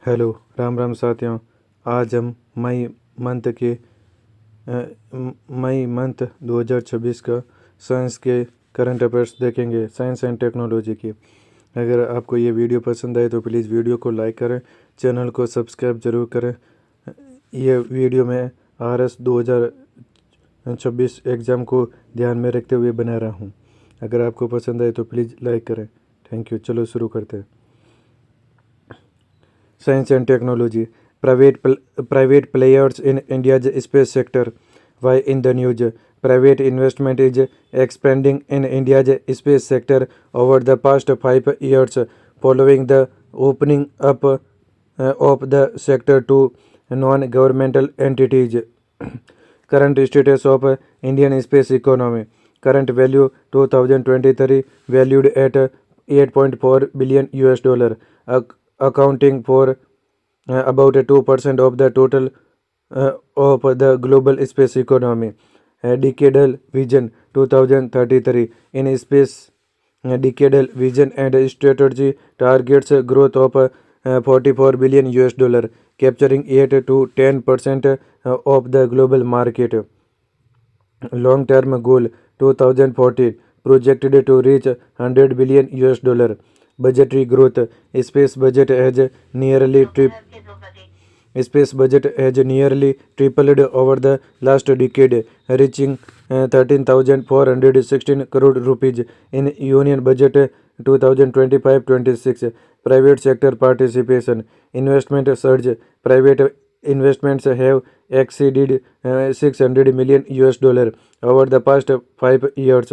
Hello, Ram Ram साथियों। आज हम मंथ के मई मंथ 2026 का साइंस के करंट अफेयर्स देखेंगे, साइंस एंड टेक्नोलॉजी की। अगर आपको ये वीडियो पसंद आए तो प्लीज़ वीडियो को लाइक करें, चैनल को सब्सक्राइब जरूर करें। ये वीडियो मैं RS 2026 एग्ज़ाम को ध्यान में रखते हुए बना रहा हूँ। अगर आपको पसंद आए तो प्लीज़ लाइक करें। Thank you. चलो शुरू करते हैं। Science and technology. Private players in India's space sector. Why in the news? Private investment is expanding in India's space sector over the past 5 years, following the opening up of the sector to non-governmental entities. Current status of Indian space economy. Current value 2023 valued at 8.4 billion US dollar, accounting for about 2% of the total of the global space economy. Decadal Vision 2033 in space. Decadal vision and strategy targets a growth of 44 billion US dollar, capturing 8 to 10% of the global market. Long term goal 2040 projected to reach 100 billion US dollar. Budgetary growth. Space budget has nearly tripled over the last decade, reaching 13,416 crore rupees in Union Budget 2025-26. Private sector participation. Investment surge. Private investments have exceeded 600 million US dollar over the past 5 years.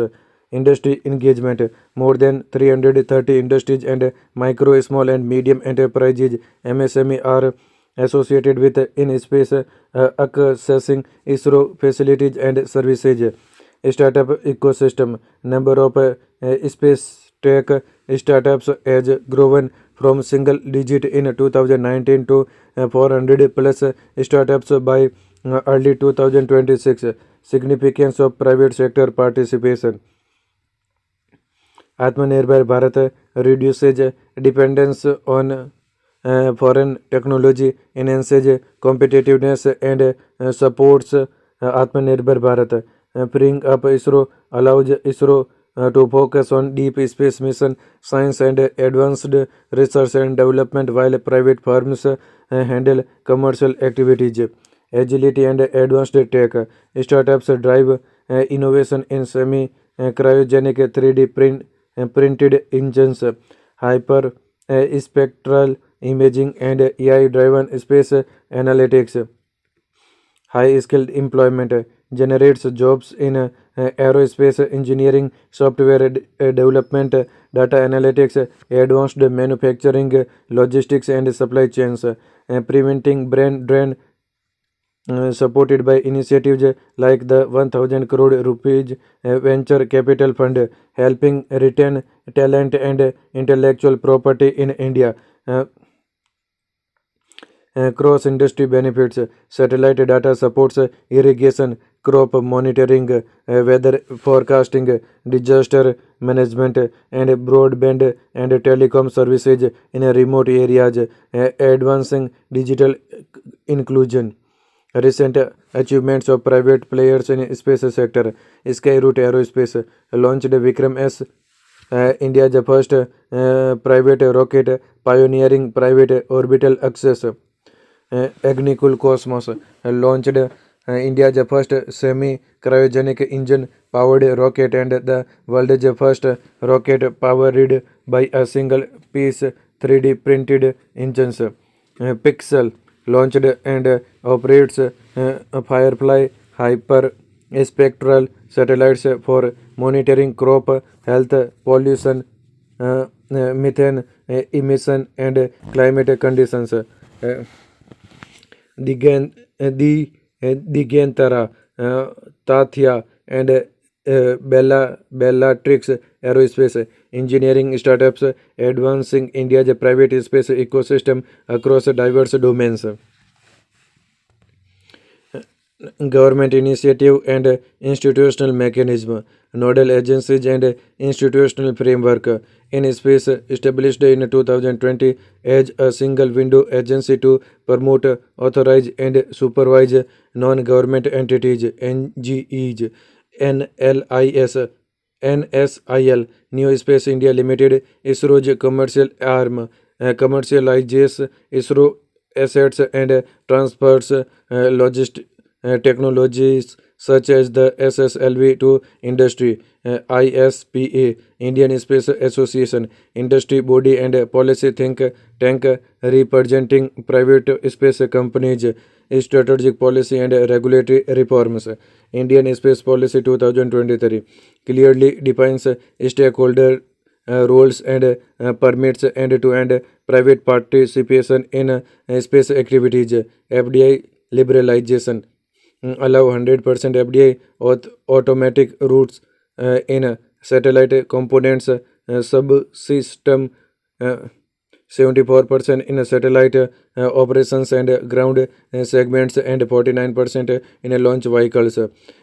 Industry engagement. More than 330 industries and micro, small and medium enterprises MSME are associated with in space, accessing ISRO facilities and services. Startup ecosystem. Number of space tech startups has grown from single digit in 2019 to 400 plus startups by early 2026. Significance of private sector participation. Atmanirbhar Bharat reduces dependence on foreign technology, enhances competitiveness and supports Atmanirbhar Bharat. Freeing up ISRO allows ISRO to focus on deep space mission, science and advanced research and development, while private firms handle commercial activities. Agility and advanced tech. Startups drive innovation in semi-cryogenic 3D printed engines, hyper spectral imaging and AI-driven space analytics. High skilled employment generates jobs in aerospace engineering, software development, data analytics, advanced manufacturing, logistics and supply chains, preventing brain drain, supported by initiatives like the 1000 crore rupees venture capital fund, helping retain talent and intellectual property in India. Uh, Cross industry benefits. Satellite data supports irrigation, crop monitoring, weather forecasting, disaster management, and broadband and telecom services in remote areas, advancing digital inclusion. Recent achievements of private players in space sector. Skyroot Aerospace launched Vikram S, India's first private rocket, pioneering private orbital access. Agnicul Cosmos launched India's first semi-cryogenic engine-powered rocket and the world's first rocket powered by a single-piece 3D printed engines. Pixel launched and operates Firefly hyperspectral satellites for monitoring crop health, pollution, methane emission, and climate conditions. Digantara, Tathya, and Bellatrix Aerospace engineering startups advancing India's private space ecosystem across diverse domains. government initiative and institutional mechanism, nodal agencies and institutional framework. In space, established in 2020 as a single window agency to promote, authorize, and supervise non-government entities (NGEs), NLIS, NSIL, New Space India Limited, ISRO's commercial arm, commercializes ISRO assets and transfers technologies such as the SSLV to industry. ISPA, Indian Space Association, industry body and policy think tank representing private space companies, strategic policy and regulatory reforms. Indian Space Policy 2023 clearly defines stakeholder roles and permits end-to-end private participation in space activities. FDI liberalization allow 100% FDI automatic routes in satellite components subsystem, uh, 74% in satellite operations and ground segments, and 49% in launch vehicles.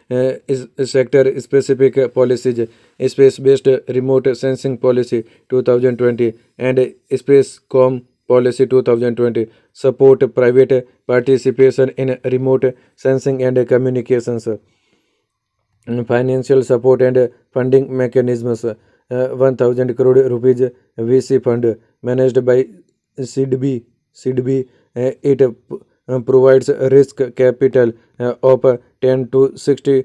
Is sector specific policies, space based remote sensing policy 2020 and space com policy 2020 support private participation in remote sensing and communications. Financial support and funding mechanisms. 1000 crore rupees VC fund managed by SIDBI. It provides risk capital of 10 to 60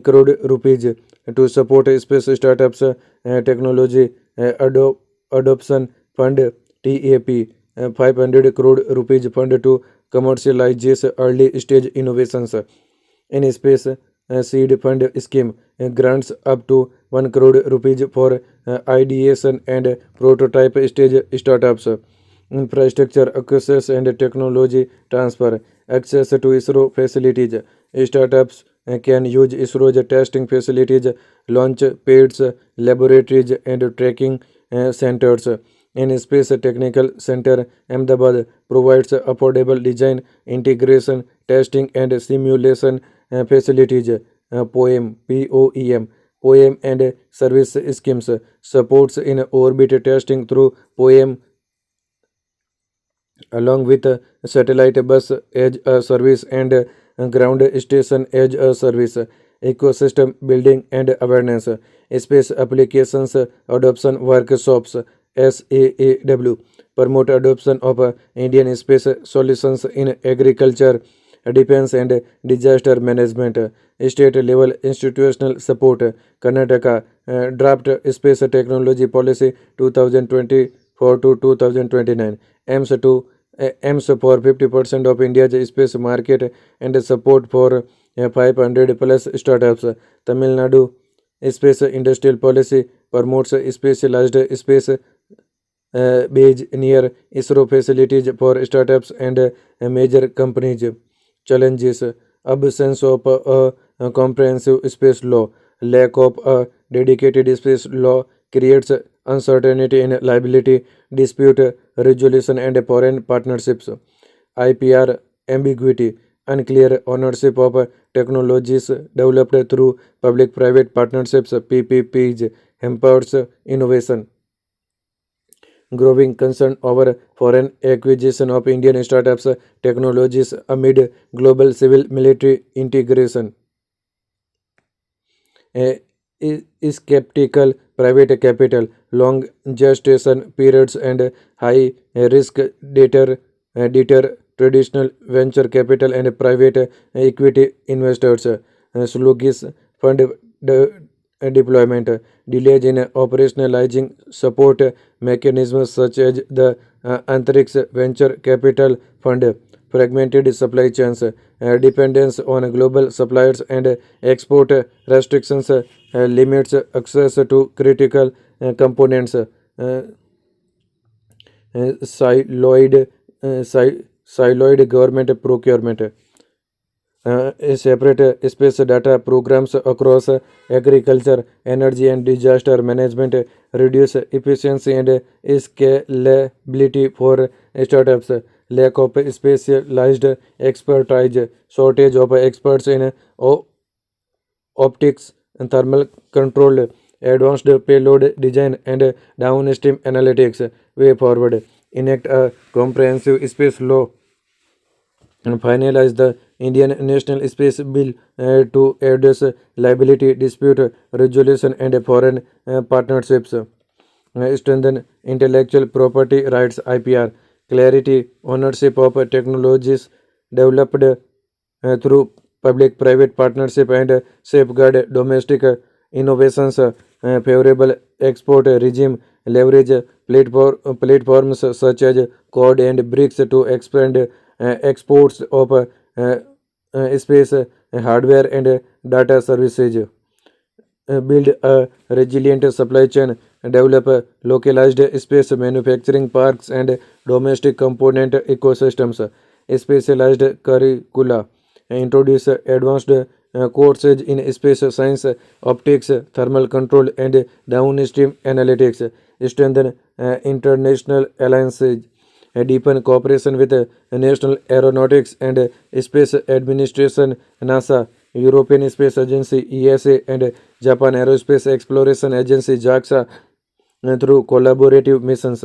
crore rupees to support space startups, technology adoption fund TAP. 500 crore rupees fund to commercialize early stage innovations. In space, seed fund scheme grants up to 1 crore rupees for ideation and prototype stage startups. Infrastructure access and technology transfer. Access to ISRO facilities. Startups can use ISRO's testing facilities, launch pads, laboratories, and tracking centers. In Space Technical Center, Ahmedabad provides affordable design, integration, testing, and simulation facilities. POEM and service schemes supports in orbit testing through POEM along with satellite bus as a service and ground station as a service. Ecosystem building and awareness. Space applications adoption workshops. SAAW promote adoption of Indian space solutions in agriculture, defense, and disaster management. State level institutional support. Karnataka draft space technology policy 2024 to 2029 aims for 50% of India's space market and support for 500 plus startups. Tamil Nadu space industrial policy promotes specialized space base near ISRO facilities for startups and major companies. Challenges: absence of a comprehensive space law, lack of a dedicated space law creates uncertainty in liability, dispute resolution, and foreign partnerships. IPR ambiguity, unclear ownership of technologies developed through public private partnerships, PPPs, hampers innovation. Growing concern over foreign acquisition of Indian startups technologies amid global civil military integration. A skeptical private capital, long gestation periods, and high risk deter traditional venture capital and private equity investors. Sluggish fund de- deployment, delays in operationalizing support mechanisms such as the Antariksh Venture Capital Fund, fragmented supply chains, dependence on global suppliers, and export restrictions limits access to critical components. Siloed, siloed government procurement. Separate space data programs across agriculture, energy, and disaster management reduce efficiency and scalability for startups, lack of specialized expertise, shortage of experts in optics and thermal control, advanced payload design, and downstream analytics. Way forward, enact a comprehensive space law and finalize the Indian National Space Bill to address liability dispute resolution and foreign partnerships. Strengthen intellectual property rights IPR, clarity ownership of technologies developed through public private partnership and safeguard domestic innovations, favorable export regime, leverage platforms such as Code and BRICS to expand exports of space hardware and data services, build a resilient supply chain, develop localized space manufacturing parks and domestic component ecosystems, specialized curricula, introduce advanced courses in space science, optics, thermal control, and downstream analytics, strengthen international alliances, deepen cooperation with National Aeronautics and Space Administration NASA, European Space Agency ESA, and Japan Aerospace Exploration Agency JAXA through collaborative missions.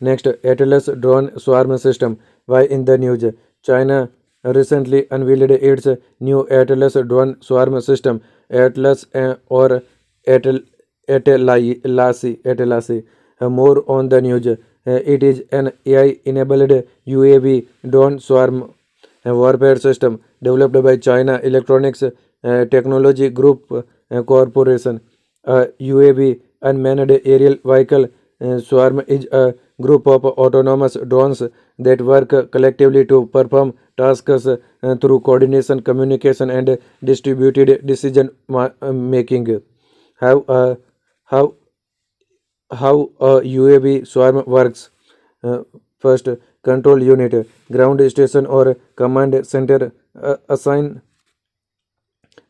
Next, Atlas drone swarm system. Why in the news? China recently unveiled its new Atlas drone swarm system, Atlas or Atel- Atelasi. More on the news. It is an AI-enabled UAV drone swarm warfare system developed by China Electronics Technology Group Corporation. A UAV, unmanned aerial vehicle swarm, is a group of autonomous drones that work collectively to perform tasks through coordination, communication, and distributed decision making. How uh, how how a UAV swarm works? First, control unit, ground station or command center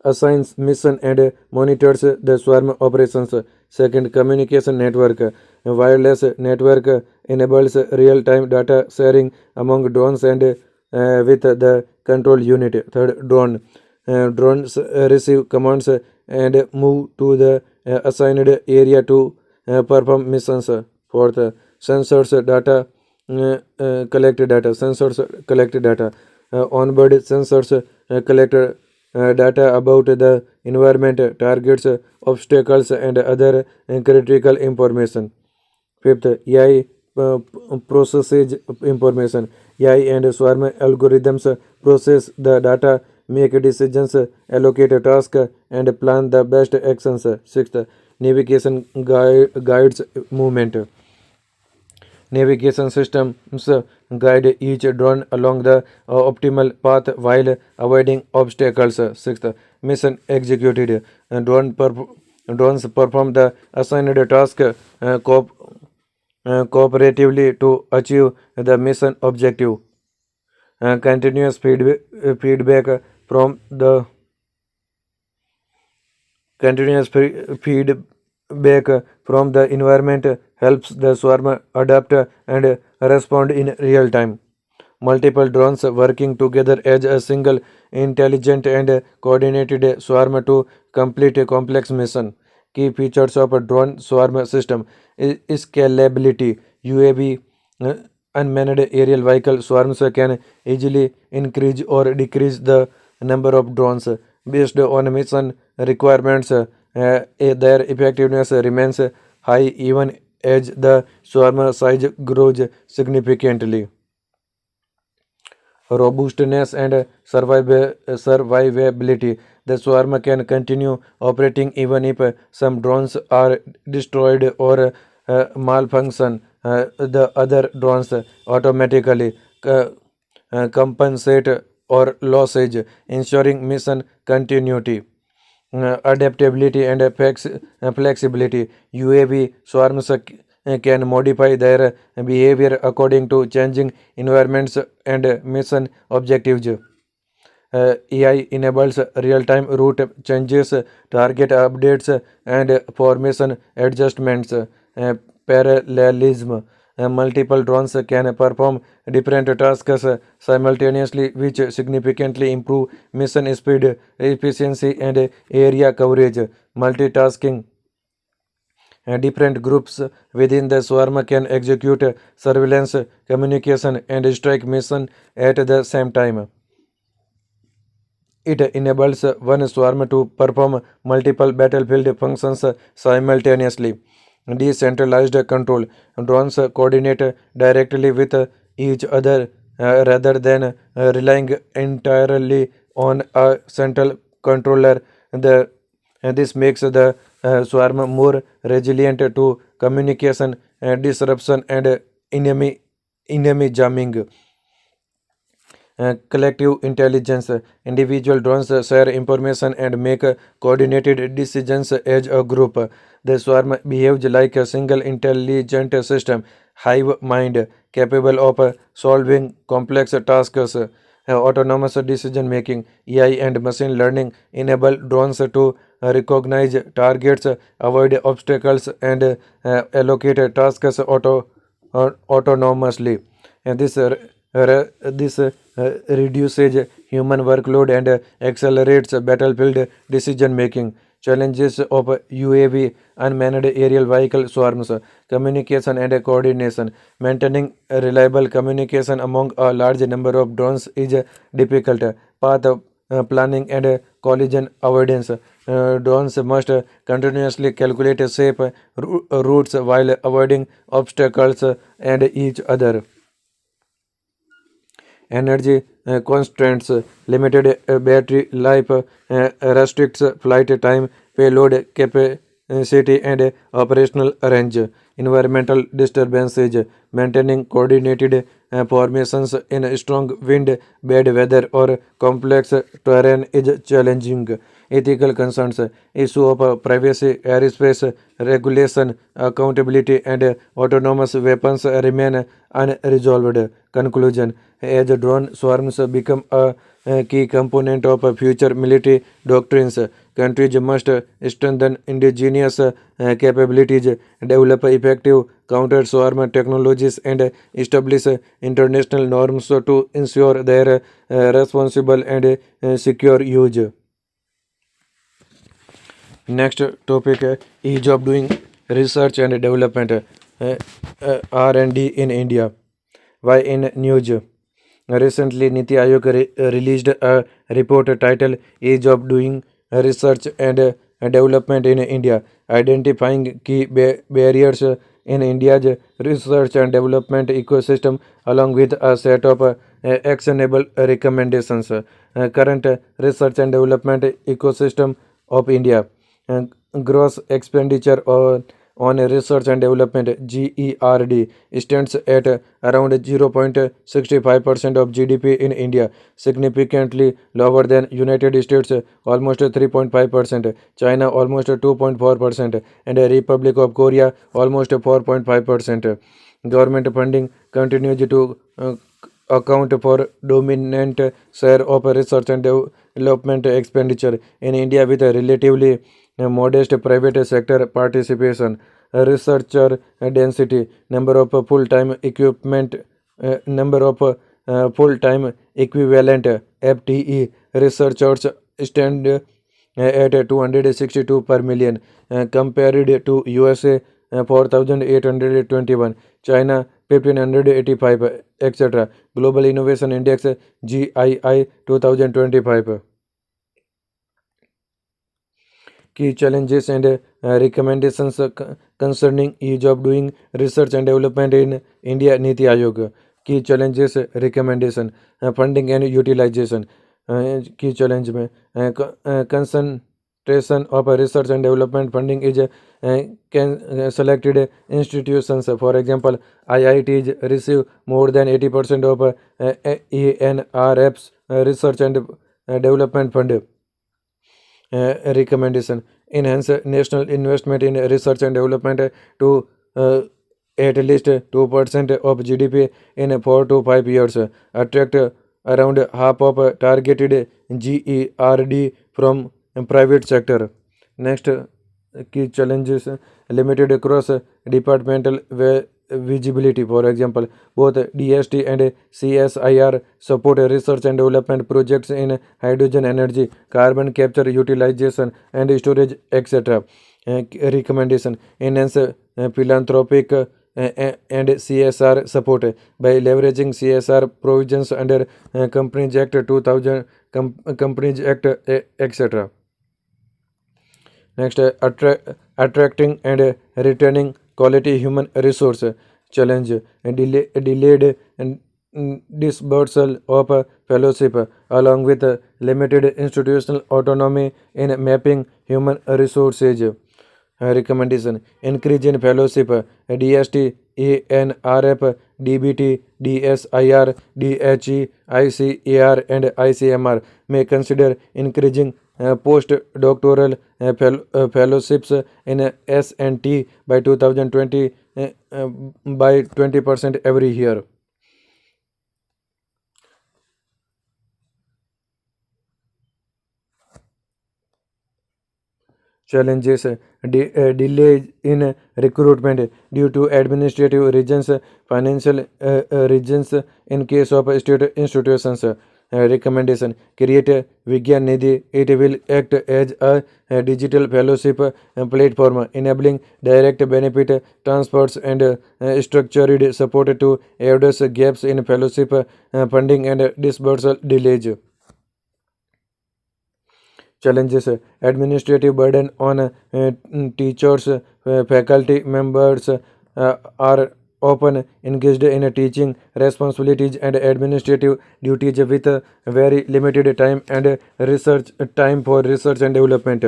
assigns mission and monitors the swarm operations. Second, communication network. A wireless network enables real-time data sharing among drones and with the control unit. Third, drone. Drones receive commands and move to the assigned area to perform missions. Fourth, sensors data collect data. Sensors collect data. Onboard sensors collect data about the environment, targets, obstacles, and other critical information. Fifth, AI processes information. AI and swarm algorithms process the data, make decisions, allocate a task, and plan the best actions. Sixth, navigation guides movement. Navigation systems guide each drone along the optimal path while avoiding obstacles. Sixth, mission executed. Drones perform the assigned task cooperatively to achieve the mission objective. Continuous feedback from the Continuous feedback from the environment helps the swarm adapt and respond in real time. Multiple drones working together as a single intelligent and coordinated swarm to complete a complex mission. Key features of a drone swarm system is scalability. UAV uh, unmanned aerial vehicle swarms can easily increase or decrease the number of drones based on mission requirements. Their effectiveness remains high even as the swarm size grows significantly. Robustness and survivability. The swarm can continue operating even if some drones are destroyed or malfunction. The other drones automatically compensate or losses, ensuring mission continuity. Adaptability and flexibility. UAV swarms can modify their behavior according to changing environments and mission objectives. AI enables real-time route changes, target updates, and formation adjustments. Parallelism. multiple drones can perform different tasks simultaneously, which significantly improve mission speed, efficiency, and area coverage. Multitasking different groups within the swarm can execute surveillance, communication, and strike mission at the same time. It enables one swarm to perform multiple battlefield functions simultaneously. Decentralized control. Drones coordinate directly with each other rather than relying entirely on a central controller. This makes the swarm more resilient to communication disruption and enemy jamming. Collective intelligence. Individual drones share information and make coordinated decisions as a group. The swarm behaves like a single intelligent system, hive mind, capable of solving complex tasks. Autonomous decision making. AI and machine learning enable drones to recognize targets, avoid obstacles, and allocate tasks autonomously. And this reduces human workload and accelerates battlefield decision making. Challenges of UAV, unmanned aerial vehicle swarms, communication and coordination. Maintaining reliable communication among a large number of drones is difficult. Path planning and collision avoidance. Drones must continuously calculate safe routes while avoiding obstacles and each other. Energy constraints, limited battery life restricts flight time, payload capacity, and operational range. Environmental disturbances, maintaining coordinated formations in strong wind, bad weather, or complex terrain is challenging. Ethical concerns, issue of privacy, airspace regulation, accountability, and autonomous weapons remain unresolved. Conclusion. As drone swarms become a key component of future military doctrines, countries must strengthen indigenous capabilities, develop effective counter swarm technologies, and establish international norms to ensure their responsible and secure use. Next topic ease of doing research and development, R&D in India. Why in news? Recently, Niti Aayog released a report titled Age of Doing Research and Development in India, identifying key barriers in India's research and development ecosystem, along with a set of actionable recommendations. Current research and development ecosystem of India. Uh, Gross expenditure on research and development GERD stands at around 0.65% of GDP in India, significantly lower than United States almost 3.5%, China almost 2.4%, and the Republic of Korea almost 4.5%. Government funding continues to account for dominant share of research and development expenditure in India with a relatively modest private sector participation. Researcher density, number of full-time equivalent FTE researchers stand at 262 per million, compared to USA 4,821, China 1,585, etc. Global Innovation Index GII 2025. Key challenges and recommendations concerning ease of doing research and development in India. Niti Aayog. Key challenges, recommendation, funding and utilization. Key challenge में concentration of research and development funding is selected institutions. For example, IITs receive more than 80% of ENRF's research and development fund. Recommendation: enhance national investment in research and development to at least 2% of GDP in 4 to 5 years. Attract around half of targeted GERD from private sector. Next key challenges: limited cross departmental visibility. For example, both DST and CSIR support research and development projects in hydrogen energy, carbon capture, utilization, and storage, etc. Recommendation: enhance philanthropic and CSR support by leveraging CSR provisions under Companies Act 2000, Companies Act, etc. Next, attracting and retaining quality human resource challenge, delayed disbursal of fellowship, along with limited institutional autonomy in mapping human resources. Recommendation: increase in fellowship, DST, ENRF, DBT, DSIR, DHE, ICAR, and ICMR may consider increasing postdoctoral fellowships in S&T by 2020 by 20% every year. Challenges: delay in recruitment due to administrative reasons, financial reasons in case of state institutions. Recommendation: create a Vigyan Nidhi. It will act as a digital fellowship platform, enabling direct benefit transfers and structured support to address gaps in fellowship funding and disbursal delays. Challenges: administrative burden on teachers, faculty members are often engaged in teaching responsibilities and administrative duties with very limited time and research time for research and development.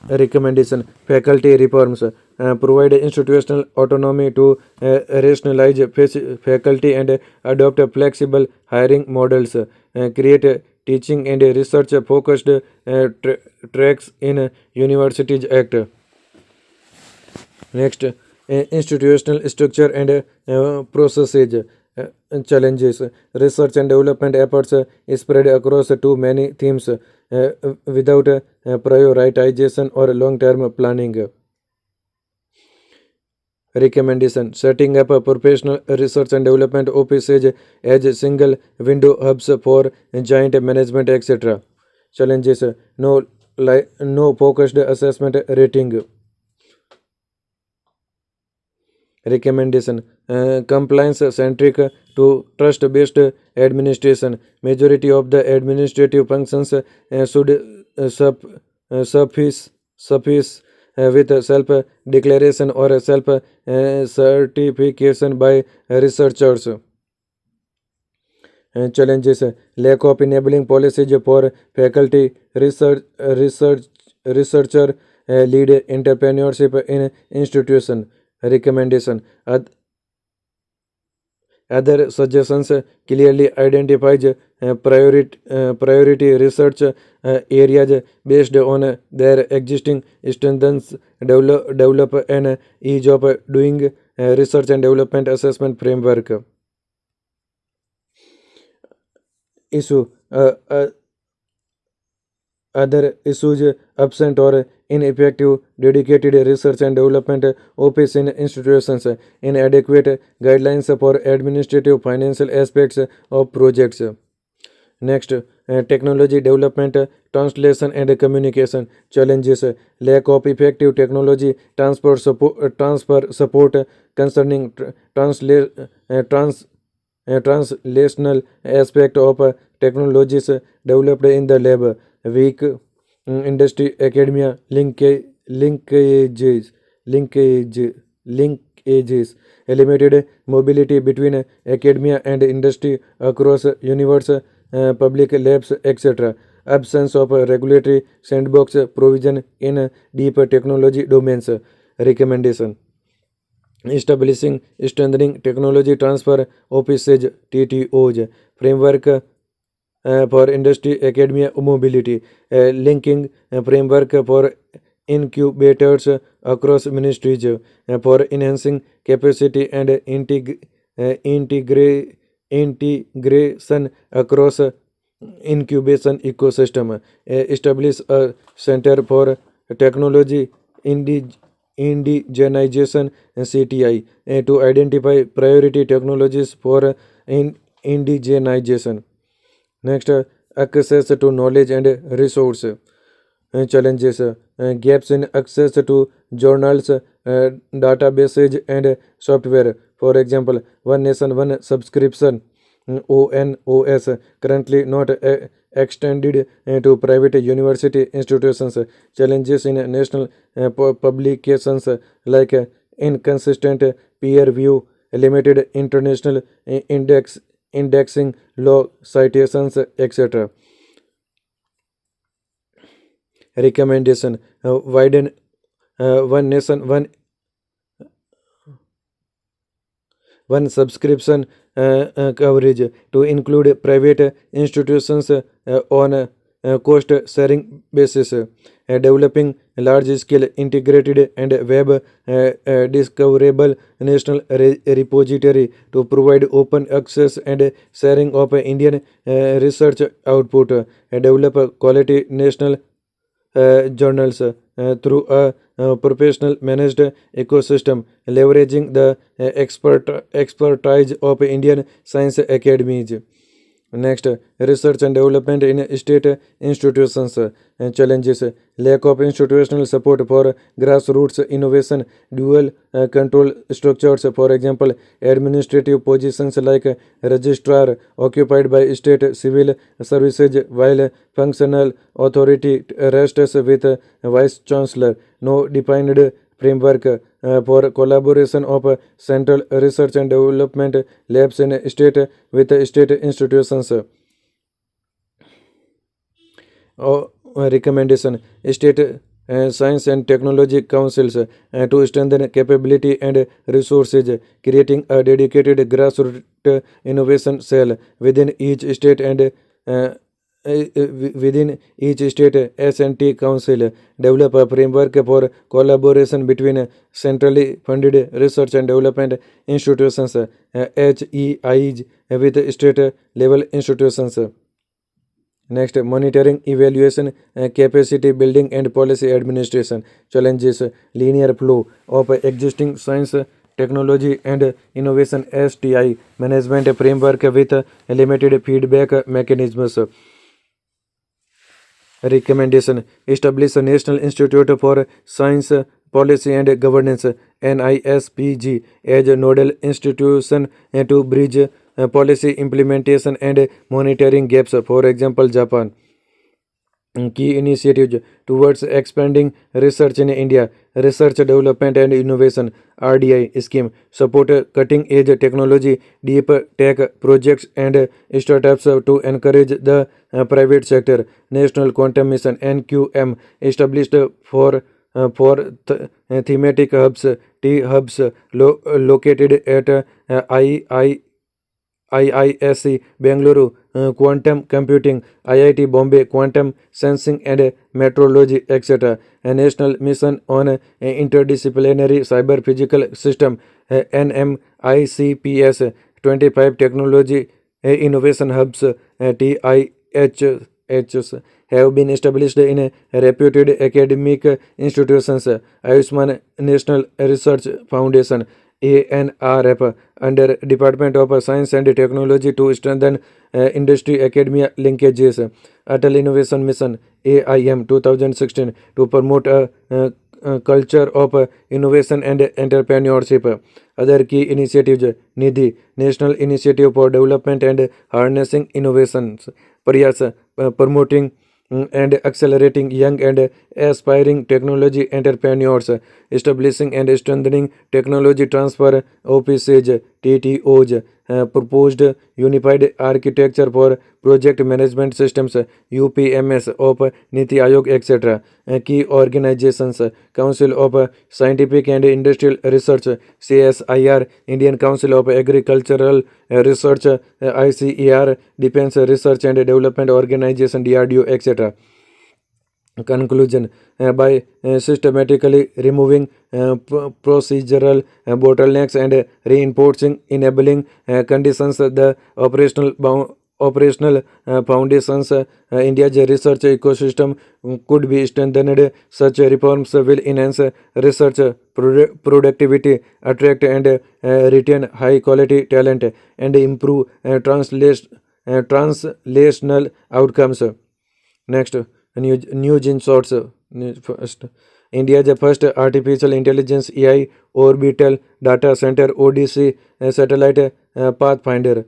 Recommendation: faculty reforms provide institutional autonomy to rationalize faculty and adopt flexible hiring models, create teaching and research focused tracks in Universities Act. Next, institutional structure and processes. Challenges: research and development efforts spread across too many themes without prioritization or long-term planning. Recommendation: setting up a professional research and development offices as single window hubs for joint management, etc. Challenges: no focused assessment rating. Recommendation: compliance centric to trust based administration. Majority of the administrative functions should suffice with self declaration or self certification by researchers. Challenges: lack of enabling policies for faculty, researcher lead entrepreneurship in institution. Recommendation: other suggestions clearly identifies priority research areas based on their existing strengths, develop an ease of doing research and development assessment framework. Issue: other issues: absent or ineffective dedicated research and development office in institutions, inadequate guidelines for administrative financial aspects of projects. Next, technology development, translation and communication. Challenges: lack of effective technology transfer support concerning translational aspect of technologies developed in the lab, weak industry academia linkages, limited mobility between academia and industry across universe, public labs, etc. Absence of regulatory sandbox provision in deep technology domains. Recommendation: establishing strengthening technology transfer offices, TTOs, framework for industry academia mobility, linking framework for incubators across ministries, for enhancing capacity and integration across incubation ecosystem, establish a center for technology indigenization CTI to identify priority technologies for indigenization. Next, access to knowledge and resource challenges, gaps in access to journals, databases, and software. For example, One Nation, One Subscription ONOS currently not extended to private university institutions. Challenges in national publications like inconsistent peer review, limited international indexing, low citations, etc. Recommendation: widen One Nation, One Subscription coverage to include private institutions on cost sharing basis, developing large scale integrated and web discoverable national repository to provide open access and sharing of Indian research output, develop a quality national journals through a professional managed ecosystem, leveraging the expertise of Indian science academies. Next, research and development in state institutions challenges: lack of institutional support for grassroots innovation, dual control structures, for example, administrative positions like registrar occupied by state civil services, while functional authority rests with vice chancellor. No defined framework for collaboration of central research and development labs in state with state institutions. Recommendation: state science and technology councils to strengthen capability and resources, creating a dedicated grassroots innovation cell within each state and within each state S&T council, develop a framework for collaboration between centrally funded research and development institutions, HEIs, with state level institutions. Next, monitoring, evaluation, capacity building, and policy administration challenges: linear flow of existing science, technology, and innovation STI management framework with limited feedback mechanisms. Recommendation: establish a National Institute for Science, Policy and Governance NISPG as a nodal institution to bridge policy implementation and monitoring gaps. For example, Japan. Key initiatives towards expanding research in India: Research Development and Innovation RDI scheme support cutting edge technology, deep tech projects, and startups to encourage the private sector. National Quantum Mission NQM established for thematic hubs, T hubs, located at IISc Bengaluru, quantum computing, IIT Bombay, quantum sensing and metrology, etc. A national mission on interdisciplinary cyber physical system, NMICPS, 25 technology innovation hubs, TIHs, have been established in reputed academic institutions. Ayushman National Research Foundation, ANRF, under Department of Science and Technology to strengthen industry academia linkages. Atal Innovation Mission, AIM, 2016, to promote a culture of innovation and entrepreneurship. Other key initiatives: Nidhi, National Initiative for Development and Harnessing Innovations, Prayas, promoting and accelerating young and aspiring technology entrepreneurs, establishing and strengthening technology transfer offices, TTOs, proposed unified architecture for project management systems, UPMS of Niti Aayog, etc. Key organizations: Council of Scientific and Industrial Research, CSIR, Indian Council of Agricultural Research, ICER, Defense Research and Development Organization, DRDO, etc. Conclusion: by systematically removing procedural bottlenecks and reinforcing enabling conditions, the operational operational foundations. India's research ecosystem could be strengthened. Such reforms will enhance research productivity, attract and retain high quality talent, and improve translational outcomes. Next, news in shorts. First, India's first artificial intelligence AI orbital data center (ODC) satellite pathfinder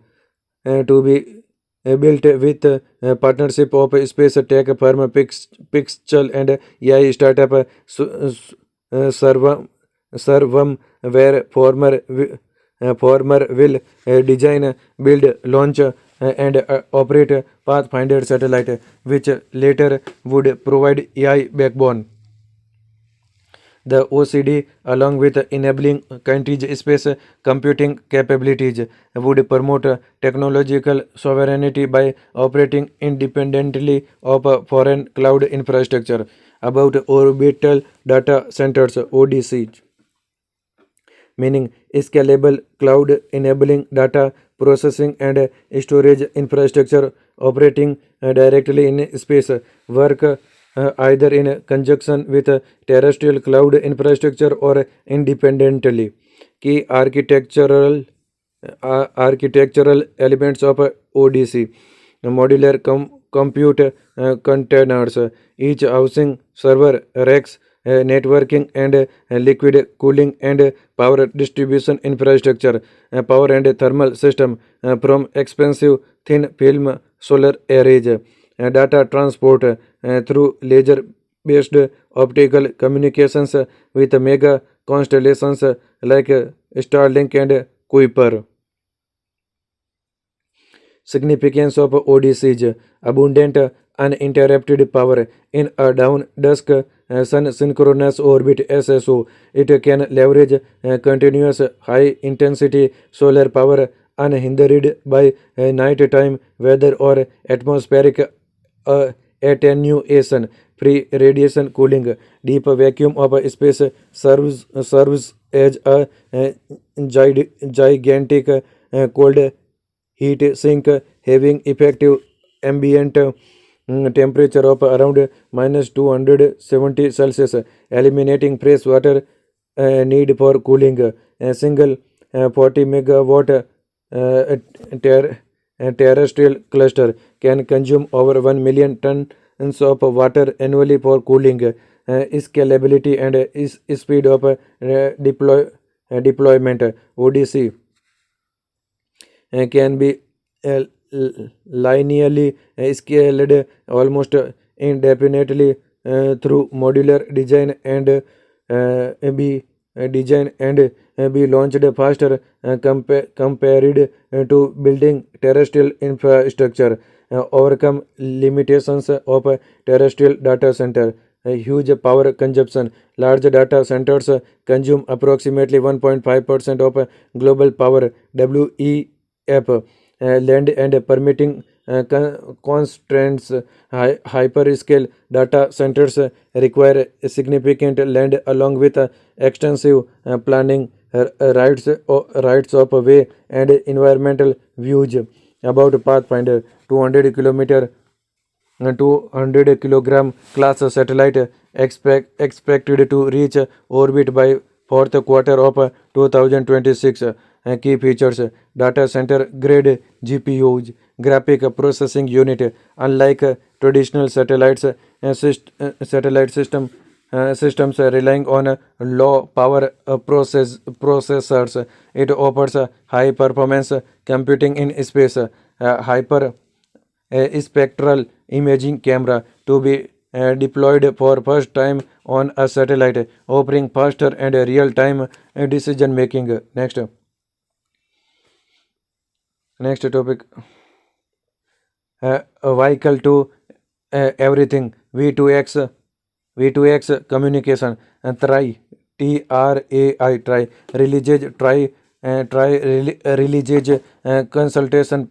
to be built with partnership of space tech firm Pixel and AI startup Servam, where former will design, build, launch, and operate Pathfinder satellite, which later would provide AI backbone. The OCD, along with enabling countries' space computing capabilities, would promote technological sovereignty by operating independently of foreign cloud infrastructure. About orbital data centers (ODCs), meaning scalable cloud enabling data processing and storage infrastructure operating directly in space, work either in conjunction with terrestrial cloud infrastructure or independently. Key architectural elements of ODC: modular compute containers, each housing server racks, networking and liquid cooling and power distribution infrastructure, power and thermal system from expensive thin film solar arrays, data transport through laser based optical communications with mega constellations like Starlink and Kuiper. Significance of ODCs: abundant uninterrupted power in a down dusk sun synchronous orbit SSO. It can leverage continuous high intensity solar power unhindered by nighttime weather or atmospheric attenuation. Free radiation cooling. Deep vacuum of space serves as a gigantic cold heat sink, having effective ambient temperature of around minus 270 Celsius, eliminating fresh water need for cooling. A single 40 megawatt ter- terrestrial cluster can consume over 1 million tons of water annually for cooling. Scalability and speed of deployment. ODC can be uh, linearly scaled almost indefinitely through modular design and be design and be launched faster compared to building terrestrial infrastructure. Overcome limitations of a terrestrial data center. A huge power consumption. Large data centers consume approximately 1.5% of global power (WEF). Land and permitting constraints. Hyperscale data centers require significant land along with extensive planning rights of way and environmental views. About Pathfinder, 200 kilogram class satellite expected to reach orbit by fourth quarter of 2026. Key features: data center grade GPUs, graphic processing unit. Unlike traditional satellite systems relying on low power processors, it offers high performance computing in space. Hyper a spectral imaging camera to be deployed for first time on a satellite, offering faster and real-time decision making. Next topic: a vehicle to everything. V2X communication. TRAI releases consultation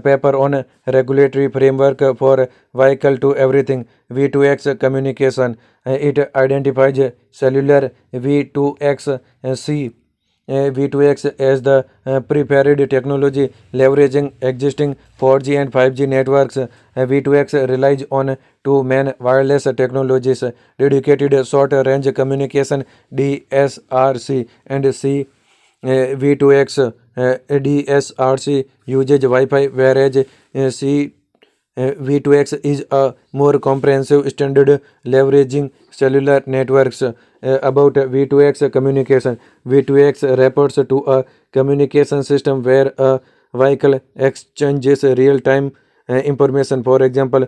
paper on regulatory framework for vehicle to everything V2X communication. It identifies cellular V2X C V2X as the prepared technology leveraging existing 4G and 5G networks. V2X relies on two main wireless technologies: dedicated short range communication DSRC and C. V2X DSRC uses Wi-Fi, whereas C V2X is a more comprehensive standard leveraging cellular networks. About V2X communication, V2X refers to a communication system where a vehicle exchanges real-time information. For example,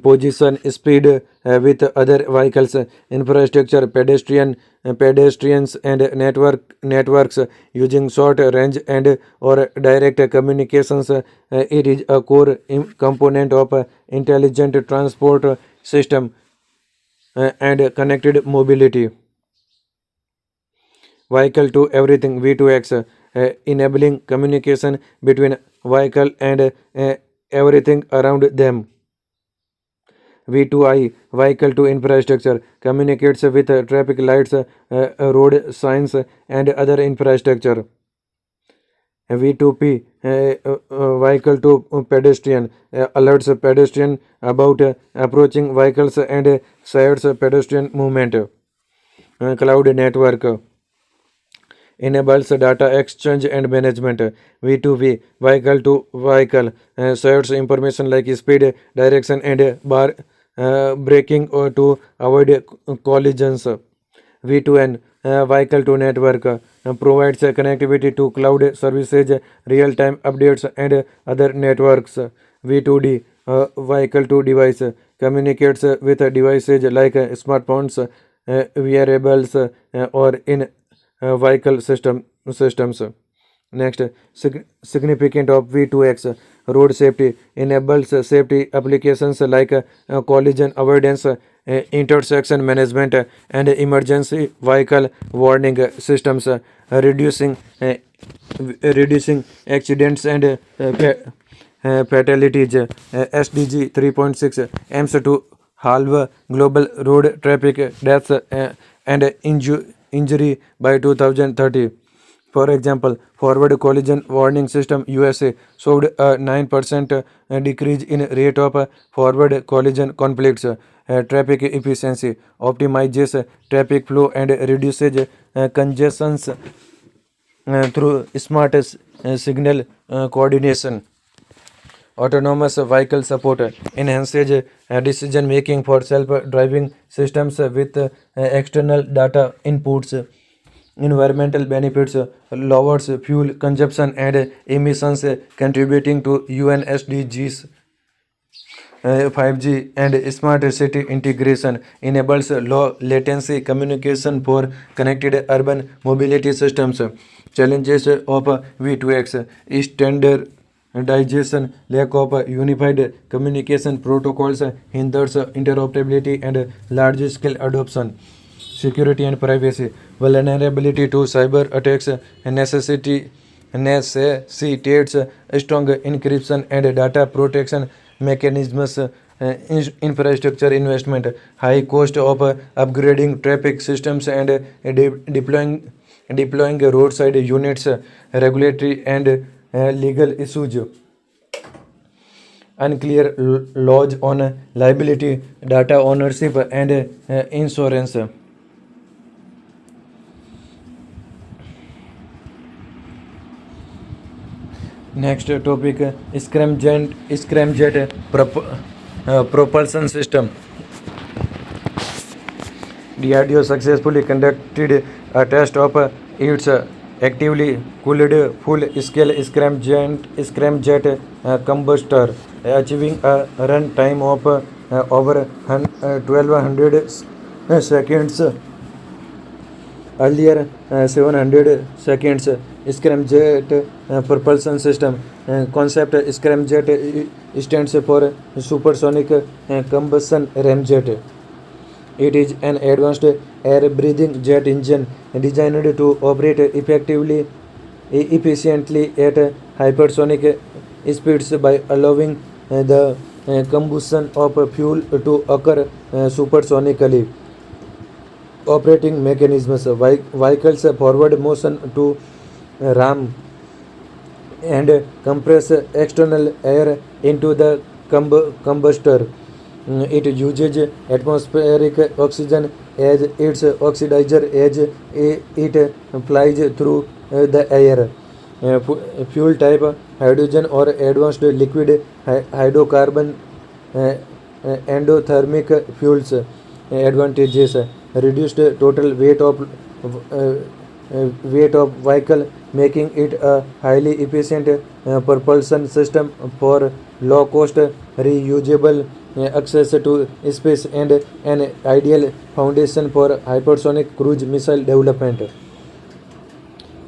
position, speed with other vehicles, infrastructure, pedestrians, and networks using short range and or direct communications. It is a core component of intelligent transport system and connected mobility. Vehicle to everything V2X, enabling communication between vehicle and everything around them. V2I, vehicle to infrastructure, communicates with traffic lights, road signs, and other infrastructure. V2P, vehicle to pedestrian, alerts pedestrian about approaching vehicles and shares pedestrian movement. Cloud network enables data exchange and management. V2V, vehicle to vehicle, shares information like speed, direction, and braking to avoid collisions. V2N, vehicle to network, provides connectivity to cloud services, real-time updates, and other networks. V2D, vehicle to device, communicates with devices like smartphones, wearables, or in vehicle systems. Next, significant of V2X, road safety, enables safety applications like collision avoidance, intersection management, and emergency vehicle warning systems, reducing accidents and fatalities. SDG 3.6 aims to halve global road traffic deaths and injury by 2030. For example, forward collision warning system USA showed a 9% decrease in rate of forward collision conflicts. Traffic efficiency optimizes traffic flow and reduces congestions through smart signal coordination. Autonomous vehicle support enhances decision making for self-driving systems with external data inputs. Environmental benefits lowers fuel consumption and emissions, contributing to UN SDGs. 5G and smart city integration enables low latency communication for connected urban mobility systems. Challenges of V2X: standardization, lack of unified communication protocols hinders interoperability and large scale adoption. Security and privacy, vulnerability to cyber attacks necessitates strong encryption and data protection mechanisms. Infrastructure investment, high cost of upgrading traffic systems and deploying roadside units, regulatory and legal issues, unclear laws on liability, data ownership, and insurance. Next topic, scramjet propulsion system. DRDO successfully conducted a test of its actively cooled full-scale scramjet combustor, achieving a run time of over 1200 seconds. Earlier, 700 seconds. Scramjet propulsion system concept. Scramjet stands for supersonic combustion ramjet. It is an advanced air-breathing jet engine designed to operate efficiently at hypersonic speeds by allowing the combustion of fuel to occur supersonically. operating mechanisms. Vehicles forward motion to ram and compress external air into the combustor. It uses atmospheric oxygen as its oxidizer as it flies through the air. Fuel type hydrogen or advanced liquid hydrocarbon uh, endothermic fuels. Advantages: reduced total weight of vehicle, making it a highly efficient propulsion system for low cost reusable access to space and an ideal foundation for hypersonic cruise missile development.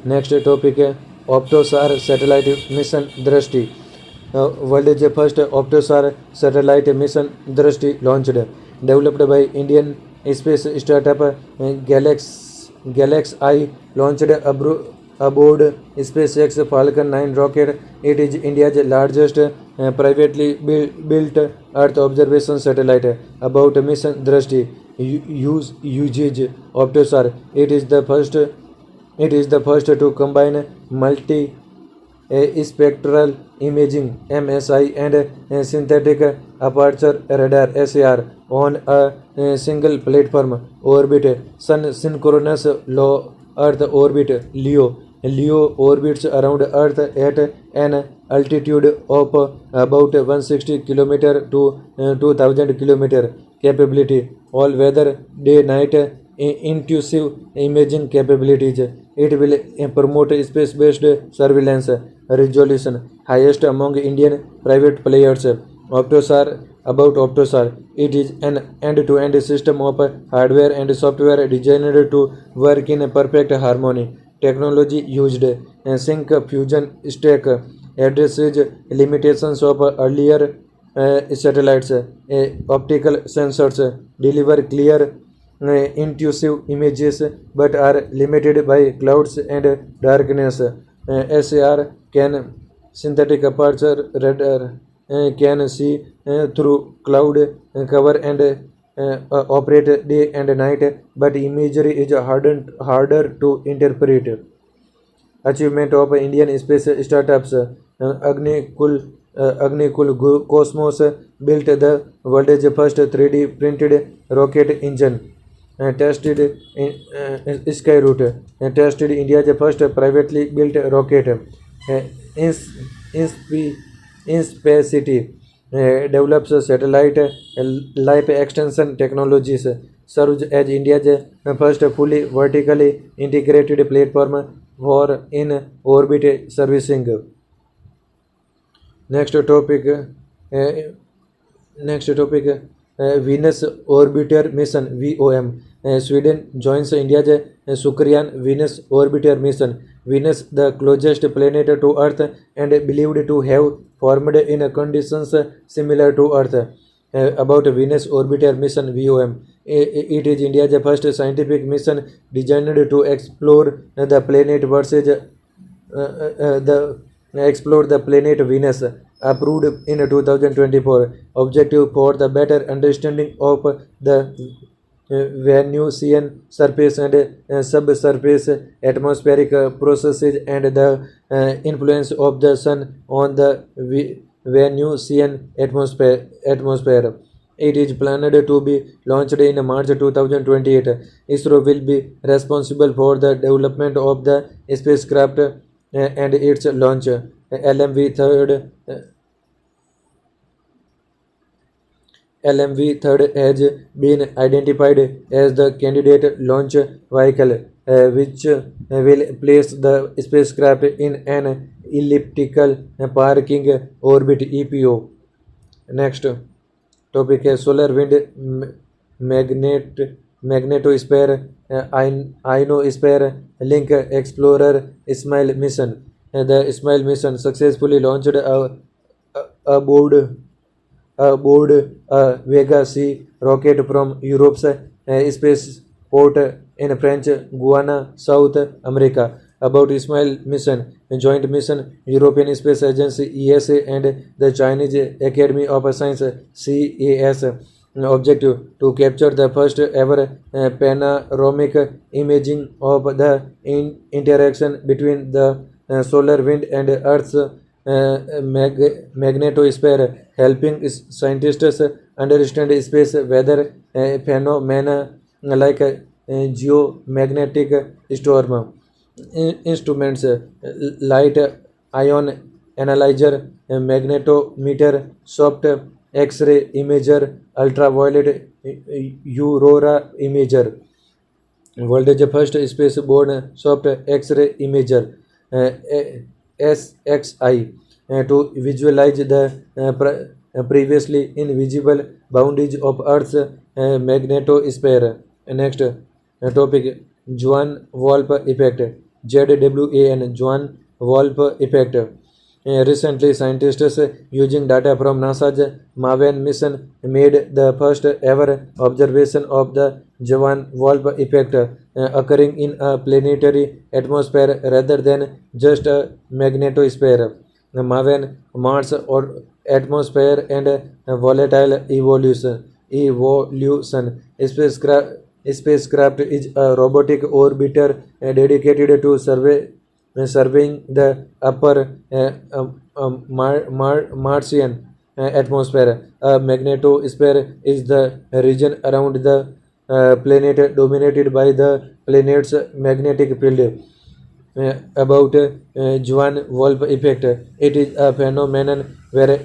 Next topic है OptoSAR satellite mission Drishti. World is first OptoSAR satellite mission Drishti launched, developed by Indian space startup GalaxEye, launched aboard SpaceX Falcon 9 rocket. It is India's largest privately built Earth observation satellite. About mission Drashti uses Optosar. It is the first to combine multi-spectral imaging (MSI) and synthetic aperture radar (SAR) on a single platform. Orbit: Sun synchronous low Earth orbit (LEO). LEO orbits around Earth at an altitude of about 160 km to 2000 km. Capability: all-weather, day-night intuitive imaging capabilities. It will promote space-based surveillance. Resolution: highest among Indian private players. Optosar. About Optosar, it is an end-to-end system of hardware and software designed to work in perfect harmony. Technology used: sync fusion stack, addresses limitations of earlier satellites. Optical sensors deliver clear, intuitive images but are limited by clouds and darkness. SAR can synthetic aperture radar can see through cloud cover and operate day and night, but imagery is harder to interpret. Achievement of Indian space startups: Agnikul Cosmos built the world's first 3D printed rocket engine. Tested Skyroot tested India's first privately built rocket. Inspacity develops satellite life extension technologies. Serves as India's first fully vertically integrated platform for in-orbit servicing. Next topic. Venus Orbiter Mission (VOM). Sweden joins India's Sukrian Venus Orbiter Mission. Venus, the closest planet to Earth and believed to have formed in conditions similar to Earth. About Venus Orbiter Mission (VOM). It is India's first scientific mission designed to explore the planet explore the planet Venus, approved in 2024. Objective: for the better understanding of the Venusian surface and subsurface atmospheric processes and the influence of the Sun on the Venusian atmosphere. It is planned to be launched in March 2028. ISRO will be responsible for the development of the spacecraft and its launch. LMV-3 has been identified as the candidate launch vehicle, which will place the spacecraft in an elliptical parking orbit (EPO). Next topic है solar wind magnetosphere ionosphere link explorer SMILE mission. The SMILE mission successfully launched aboard a Vega C rocket from Europe's spaceport in French Guiana, South America. About SMILE mission: joint mission, European Space Agency (ESA) and the Chinese Academy of Science (CAS). objective to capture the first ever panoramic imaging of the interaction between the solar wind and Earth's magnetosphere, helping scientists understand space weather phenomena like geomagnetic storm. Instruments, light ion analyzer, magnetometer, soft X-ray imager, ultraviolet aurora imager. Voltage first space-borne soft X-ray imager SXI to visualize the previously invisible boundaries of Earth's magnetosphere. Next topic, Joan Wolf effect. JWAN, Joan Wolf effect. Recently, scientists using data from NASA's MAVEN mission made the first ever observation of the Joan Wolf effect occurring in a planetary atmosphere rather than just a magnetosphere. The MAVEN, Mars or atmosphere and volatile evolution. Spacecraft is a robotic orbiter dedicated to surveying the upper Martian atmosphere. A magnetosphere is the region around the planet dominated by the planet's magnetic field. About Joan Wolf effect. It is a phenomenon where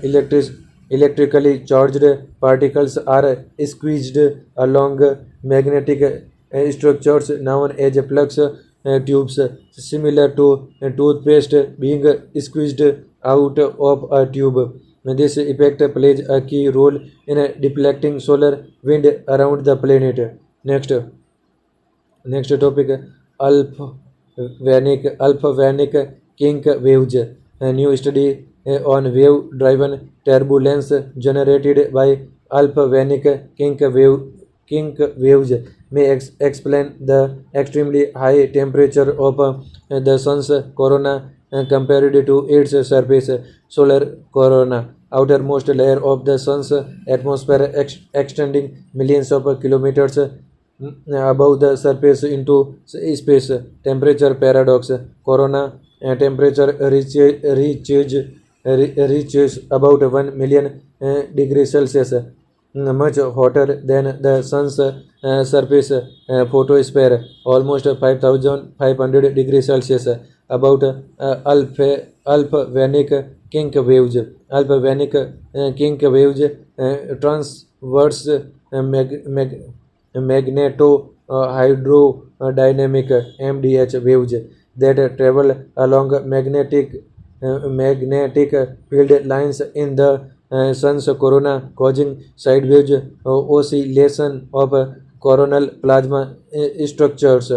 electrically charged particles are squeezed along magnetic structures known as flux tubes, similar to toothpaste being squeezed out of a tube. This effect plays a key role in deflecting solar wind around the planet. Next topic, alpha-vanic kink waves. A new study on wave-driven turbulence generated by alpha-vanic kink waves may explain the extremely high temperature of the sun's corona compared to its surface. Solar corona, outermost layer of the sun's atmosphere, extending millions of kilometers above the surface into space. Temperature paradox. Corona temperature reaches about 1 million degrees Celsius, much hotter than the sun's surface photosphere, almost 5500 degrees Celsius. About alpha-vanic kink waves. Alpha-vanic kink waves transverse magneto-hydrodynamic (MDH) waves that travel along magnetic field lines in the sun's corona, causing sideways oscillation of coronal plasma structures.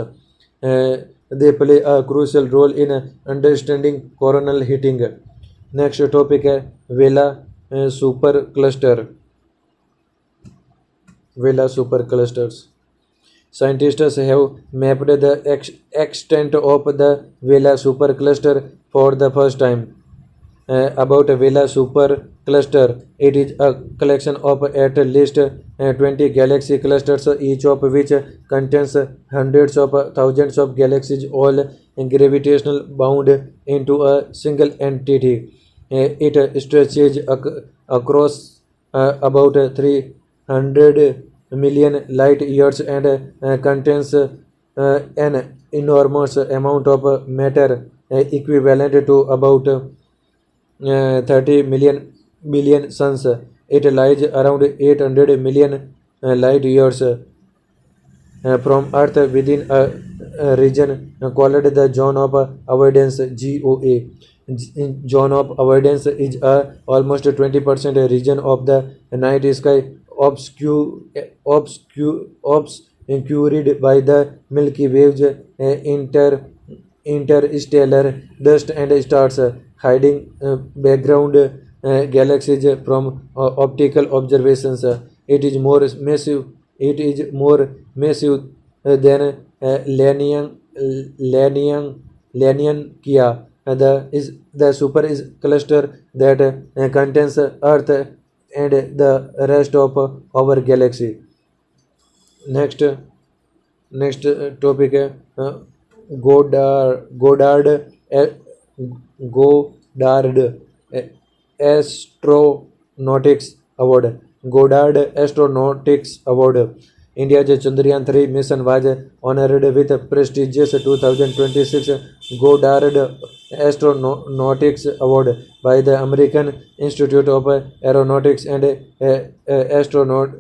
They play a crucial role in understanding coronal heating. Next topic है Vela supercluster. Vela superclusters. Scientists have mapped the extent of the Vela supercluster for the first time. About Vela supercluster, it is a collection of at least 20 galaxy clusters, each of which contains hundreds of thousands of galaxies, all gravitational bound into a single entity. It stretches across about 300 million light years and contains an enormous amount of matter equivalent to about 30 million billion suns. It lies around 800 million light years from Earth within a region called the zone of avoidance (GOA). Zone of avoidance is a almost 20% region of the night sky obscured by the Milky Way's interstellar dust and stars, hiding background galaxies from optical observations. It is more massive. It is more massive than Laniakea. The super is cluster that contains Earth and the rest of our galaxy. Next, topic है Goddard Goddard Astronautics Award. Goddard Astronautics Award. India's Chandrayaan 3 mission was honored with prestigious 2026 Goddard Astronautics Award by the American Institute of Aeronautics and Astronautics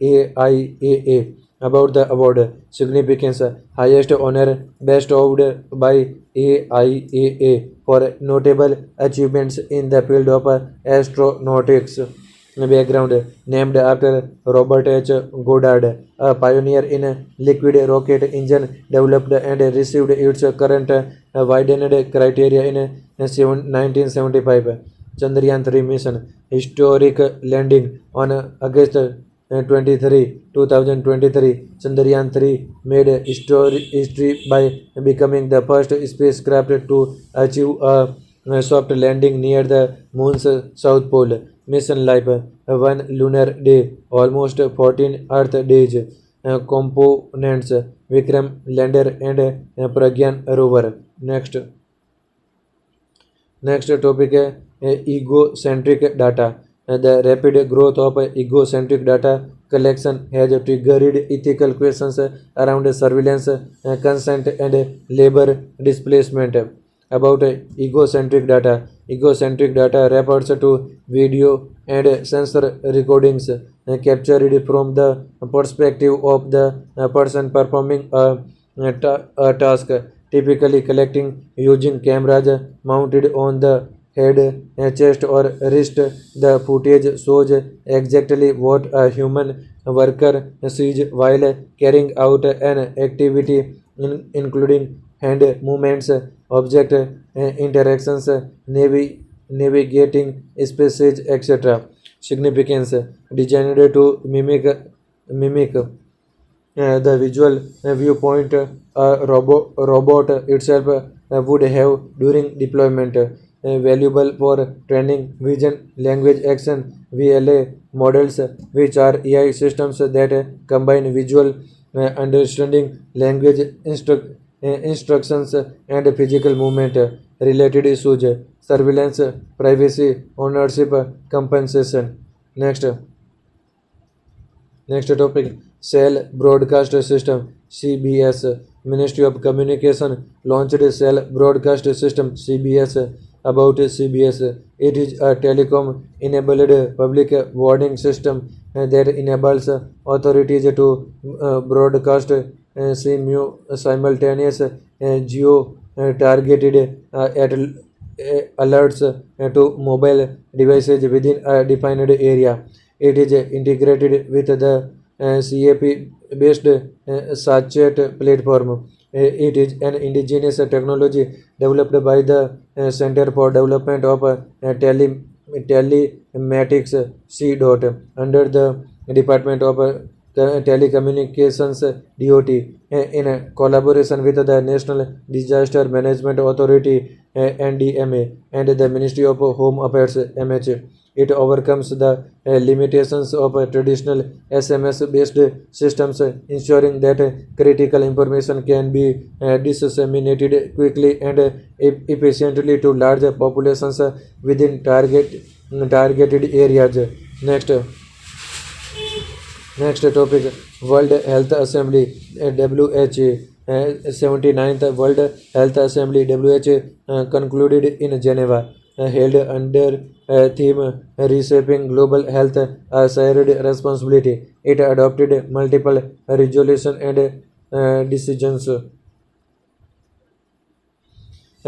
AIAA. About the award significance, highest honor bestowed by AIAA for notable achievements in the field of astronautics. Background, named after Robert H. Goddard, a pioneer in liquid rocket engine, developed and received its current widened criteria in 1975. Chandrayaan 3 mission, historic landing on August 23, 2023. Chandrayaan 3 made history by becoming the first spacecraft to achieve a soft landing near the moon's south pole. Mission life, one lunar day, almost 14 Earth days. Components, Vikram lander and Pragyan rover. Next topic है egocentric data. The rapid growth of egocentric data collection has triggered ethical questions around surveillance, consent, and labor displacement. About egocentric data. Egocentric data refers to video and sensor recordings captured from the perspective of the person performing a task, typically collecting using cameras mounted on the head, chest, or wrist. The footage shows exactly what a human worker sees while carrying out an activity, including hand movements, object interactions, navigating spaces, etc. Significance, designed to mimic the visual viewpoint a robot itself would have during deployment. Valuable for training vision, language action, VLA models, which are AI systems that combine visual understanding, language instructions, and physical movement. Related issues, surveillance, privacy, ownership, compensation. Next. Next topic, Cell Broadcast System CBS. Ministry of Communication launched Cell Broadcast System CBS. About CBS, it is a telecom enabled public warning system that enables authorities to broadcast simultaneous geo targeted alerts to mobile devices within a defined area. It is integrated with the CAP-based Sachet platform. It is an indigenous technology developed by the Center for Development of Telematics C. Under the Department of Telecommunications DOT in collaboration with the National Disaster Management Authority NDMA and the Ministry of Home Affairs MH. It overcomes the limitations of traditional SMS-based systems, ensuring that critical information can be disseminated quickly and efficiently to large populations within targeted areas. Next. Next topic, World Health Assembly WHO. 79th World Health Assembly WHO concluded in Geneva, held under theme Reshaping Global Health, a Shared Responsibility. It adopted multiple resolutions and decisions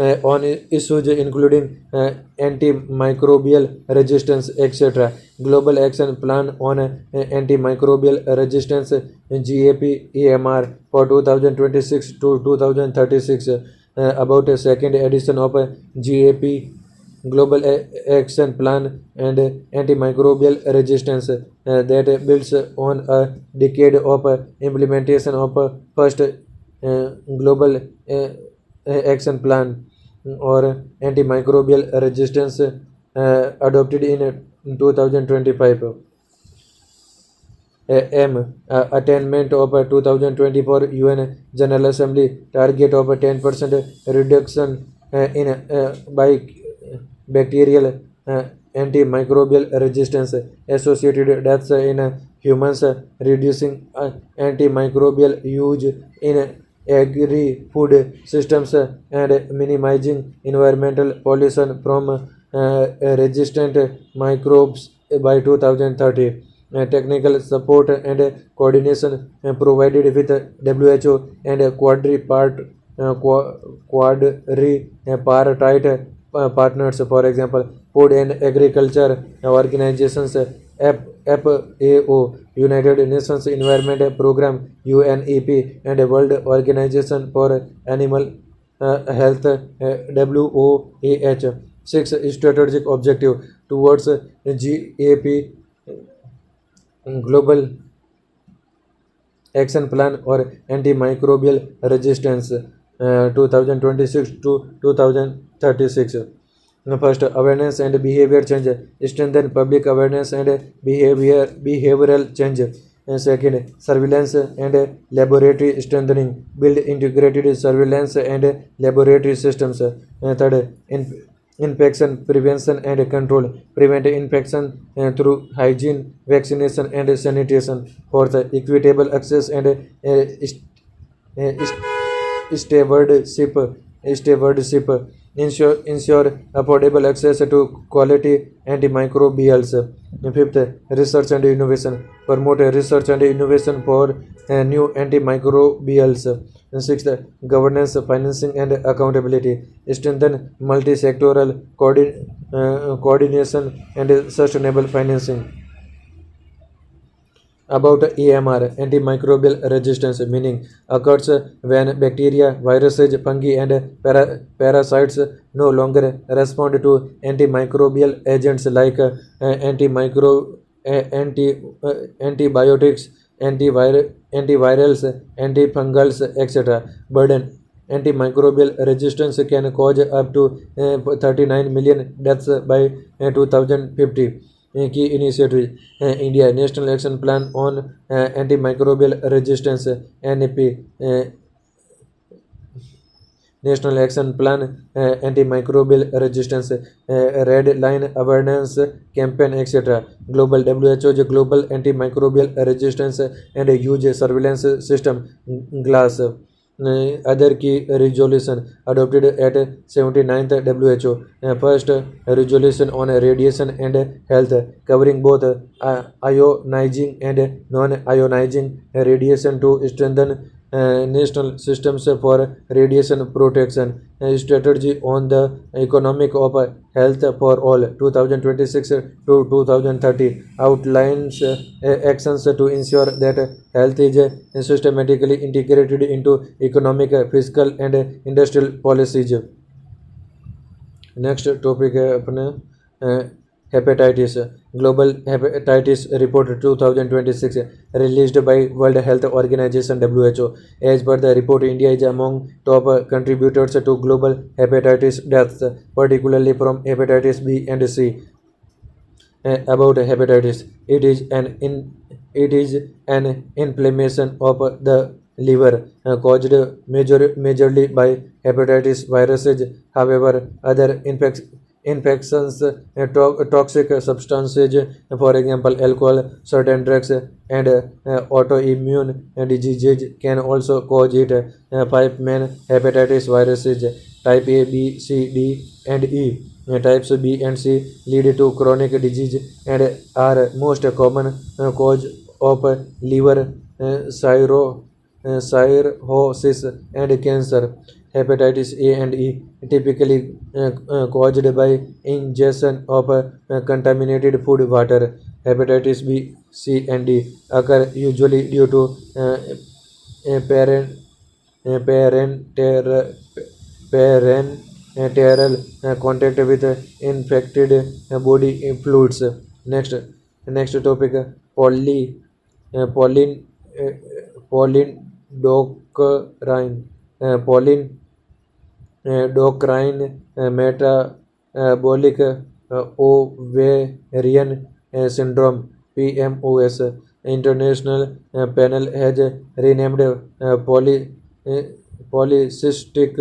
on issues including antimicrobial resistance, etc. Global Action Plan on Antimicrobial Resistance GAP-EMR for 2026 to 2036. About a second edition of GAP Global Action Plan and Antimicrobial Resistance that builds on a decade of implementation of first Global Action Plan or antimicrobial resistance adopted in 2025. Attainment of 2024 UN General Assembly target of 10% reduction by bacterial antimicrobial resistance associated deaths in humans, reducing antimicrobial use in agri-food systems and minimizing environmental pollution from resistant microbes by 2030. Technical support and coordination provided with WHO and quadripartite partners, for example, Food and Agriculture Organizations, FAO, United Nations Environment Program, UNEP, and World Organization for Animal Health, WOAH. Six strategic objective towards GAP, Global Action Plan or Antimicrobial Resistance, 2026 to 2036. First, awareness and behavior change. Strengthen public awareness and behavioral change. Second, surveillance and laboratory strengthening. Build integrated surveillance and laboratory systems. Third, infection prevention and control. Prevent infection through hygiene, vaccination, and sanitation. Fourth, equitable access and stewardship. Stewardship ensure affordable access to quality antimicrobials. Fifth, research and innovation. Promote research and innovation for new antimicrobials. And sixth, governance, financing, and accountability. Strengthen multi-sectoral coordination and sustainable financing. About AMR, antimicrobial resistance, meaning occurs when bacteria, viruses, fungi, and parasites no longer respond to antimicrobial agents like antibiotics, antivirals, antifungals, etc. Burden. Antimicrobial resistance can cause up to 39 million deaths by 2050. Key initiative. India National Action Plan on Antimicrobial Resistance, NAP, National Action Plan, Antimicrobial Resistance, Red Line Awareness Campaign, etc. Global WHO Global Antimicrobial Resistance and Use Surveillance System, GLASS. Other key resolution adopted at 79th WHO. First, resolution on radiation and health, covering both ionizing and non-ionizing radiation to strengthen national systems for radiation protection. Strategy on the economic of health for all, 2026 to 2030, outlines actions to ensure that health is systematically integrated into economic, fiscal, and industrial policies. Next topic है अपने hepatitis. Global hepatitis report 2026 released by World Health Organization WHO. As per the report, India is among top contributors to global hepatitis deaths, particularly from hepatitis B and C. About hepatitis, it is an inflammation of the liver caused majorly by hepatitis viruses. However, other infections, toxic substances, for example alcohol, certain drugs, and autoimmune diseases can also cause it. Five main hepatitis viruses: type A, B, C, D, and E. Types B and C lead to chronic disease and are most common cause of liver cirrhosis and cancer. Hepatitis A and E typically caused by ingestion of contaminated food, water. Hepatitis B, C, and D occur usually due to parent parenteral parenteral contact with infected body fluids. Next topic, poly Pauline Pauline Dockrine Pauline Dockrine metabolic ovarian syndrome (PMOS). International panel has renamed uh, polycystic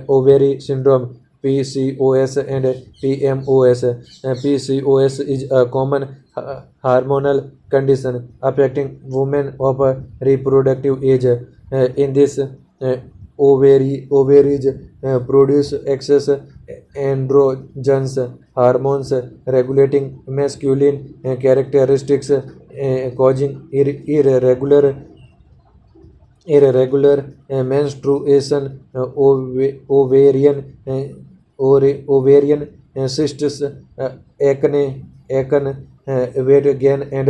ovary syndrome (PCOS) and PMOS. PCOS is a common hormonal condition affecting women of reproductive age. In this, ovaries produce excess androgens hormones regulating masculine characteristics, causing irregular menstruation, ovarian cysts, acne, weight gain, and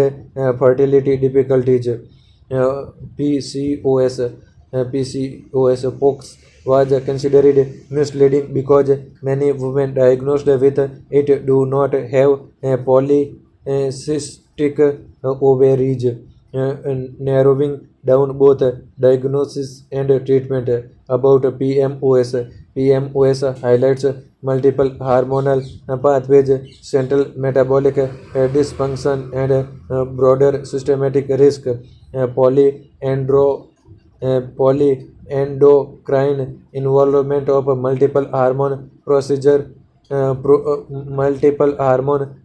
fertility difficulties. PCOS, PCOS was considered misleading because many women diagnosed with it do not have polycystic ovaries, narrowing down both diagnosis and treatment. About PMOS, PMOS highlights multiple hormonal pathways, central metabolic dysfunction, and broader systematic risk. Polyendocrine involvement of multiple hormone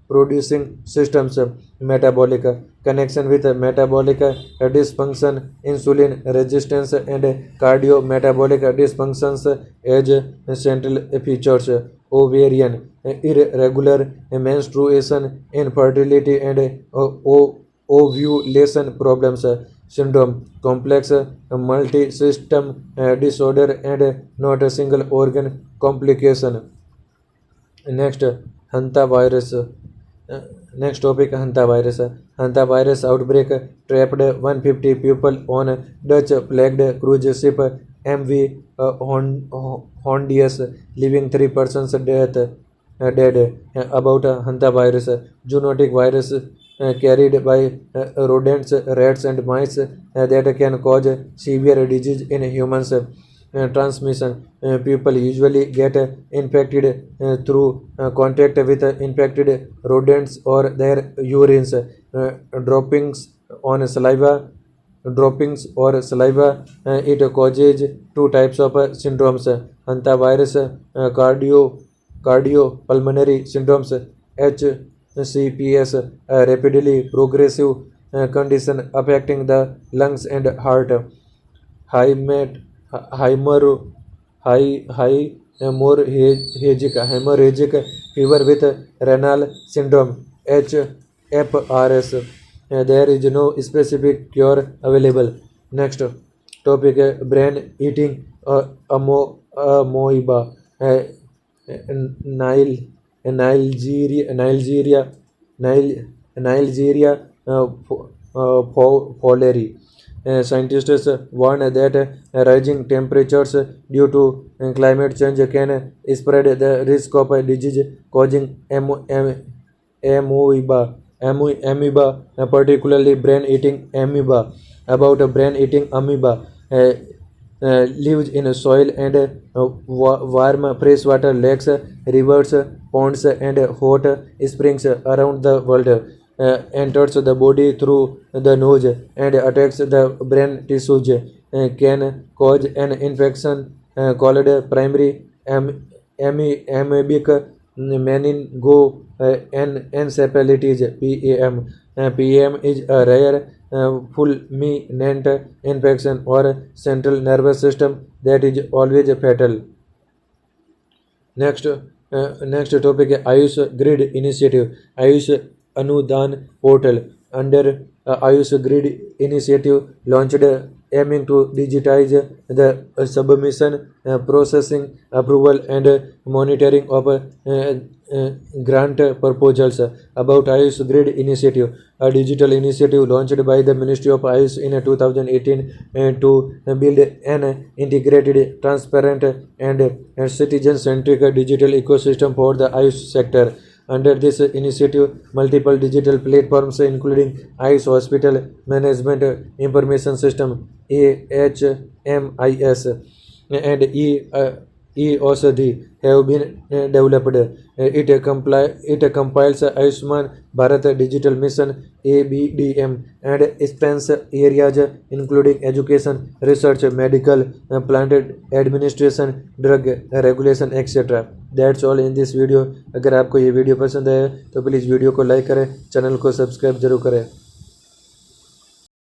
producing systems, metabolic connection with metabolic dysfunction, insulin resistance, and cardiometabolic dysfunctions as central features. Ovarian irregular menstruation, infertility, and ovulation problems syndrome, complex multi-system disorder, and not a single organ complication. Next, hantavirus. Next topic, hantavirus. Hantavirus outbreak trapped 150 people on Dutch flagged cruise ship MV Hondius, leaving 3 persons dead. About hantavirus, zoonotic virus carried by rodents, rats, and mice that can cause severe disease in humans. Transmission. People usually get infected through contact with infected rodents or their urines, droppings on saliva, droppings or saliva. It causes two types of syndromes: hantavirus cardiopulmonary syndromes (HCPS), a rapidly progressive condition affecting the lungs and heart. Hymet, hymer, hemorrhagic fever with renal syndrome (HFRS). There is no specific cure available. Next topic: brain eating amoeba, Nile, Nile, Nigeria fowleri. Scientists warn that rising temperatures due to climate change can spread the risk of disease causing amoeba, particularly brain-eating amoeba. About brain-eating amoeba, lives in soil and warm freshwater lakes, rivers, ponds, and hot springs around the world. Enters the body through the nose and attacks the brain tissues. Can cause an infection called primary amoebic meningoencephalitis (PAM). PAM is a rare fulminant infection or central nervous system that is always fatal. Next topic है Ayush grid initiative. Ayush Anudan portal. Under Ayush Grid initiative launched aiming to digitize the submission, processing, approval, and monitoring of grant proposals. About Ayush Grid initiative, a digital initiative launched by the Ministry of Ayush in 2018 to build an integrated, transparent, and citizen-centric digital ecosystem for the Ayush sector. Under this initiative, multiple digital platforms including Ayush Hospital Management Information System (AHMIS) and e-Aushadhi have been developed. It compiles Ayushman Bharat Digital Mission (ABDM) and spans areas including education, research, medical, plant administration, drug regulation, etc. That's all in this video. अगर आपको ये video पसंद आया तो please video को like करें, channel को subscribe जरूर करें।